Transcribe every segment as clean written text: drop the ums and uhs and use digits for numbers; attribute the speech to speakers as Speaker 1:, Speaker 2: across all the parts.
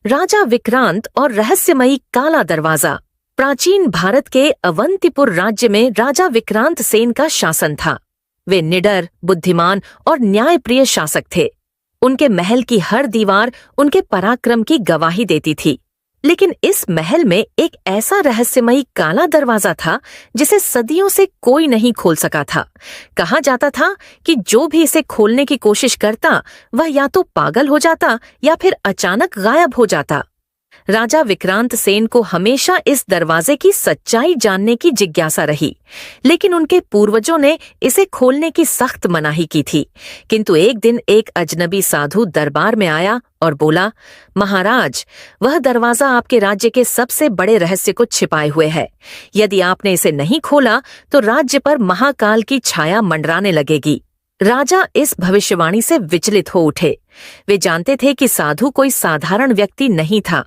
Speaker 1: राजा विक्रांत और रहस्यमयी काला दरवाजा। प्राचीन भारत के अवंतीपुर राज्य में राजा विक्रांत सेन का शासन था। वे निडर, बुद्धिमान और न्यायप्रिय शासक थे। उनके महल की हर दीवार उनके पराक्रम की गवाही देती थी। लेकिन इस महल में एक ऐसा रहस्यमयी काला दरवाजा था जिसे सदियों से कोई नहीं खोल सका था। कहा जाता था कि जो भी इसे खोलने की कोशिश करता वह या तो पागल हो जाता या फिर अचानक गायब हो जाता। राजा विक्रांत सेन को हमेशा इस दरवाजे की सच्चाई जानने की जिज्ञासा रही, लेकिन उनके पूर्वजों ने इसे खोलने की सख्त मनाही की थी। किंतु एक दिन एक अजनबी साधु दरबार में आया और बोला, महाराज, वह दरवाजा आपके राज्य के सबसे बड़े रहस्य को छिपाए हुए है। यदि आपने इसे नहीं खोला तो राज्य पर महाकाल की छाया मंडराने लगेगी। राजा इस भविष्यवाणी से विचलित हो उठे। वे जानते थे कि साधु कोई साधारण व्यक्ति नहीं था।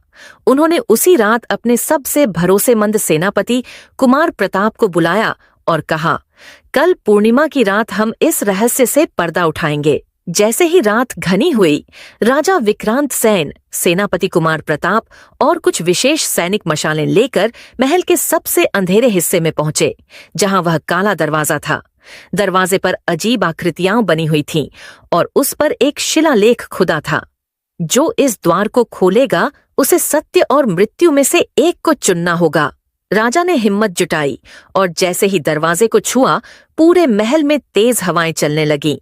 Speaker 1: उन्होंने उसी रात अपने सबसे भरोसेमंद सेनापति कुमार प्रताप को बुलाया और कहा, कल पूर्णिमा की रात हम इस रहस्य से पर्दा उठाएंगे। जैसे ही रात घनी हुई, राजा विक्रांत सेन, सेनापति कुमार प्रताप और कुछ विशेष सैनिक मशालें लेकर महल के सबसे अंधेरे हिस्से में पहुंचे, जहां वह काला दरवाजा था। दरवाजे पर अजीब आकृतियां बनी हुई थीं और उस पर एक शिलालेख खुदा था। जो इस द्वार को खोलेगा उसे सत्य और मृत्यु में से एक को चुनना होगा। राजा ने हिम्मत जुटाई और जैसे ही दरवाजे को छुआ, पूरे महल में तेज हवाएं चलने लगीं।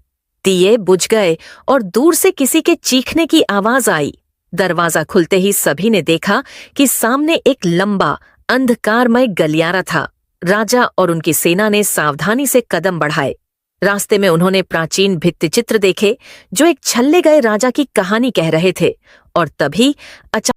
Speaker 1: दिए बुझ गए और दूर से किसी के चीखने की आवाज आई। दरवाजा खुलते ही सभी ने देखा कि सामने एक लंबा अंधकारमय गलियारा था। राजा और उनकी सेना ने सावधानी से कदम बढ़ाए। रास्ते में उन्होंने प्राचीन भित्तिचित्र देखे जो एक छल्ले गए राजा की कहानी कह रहे थे। और तभी अचानक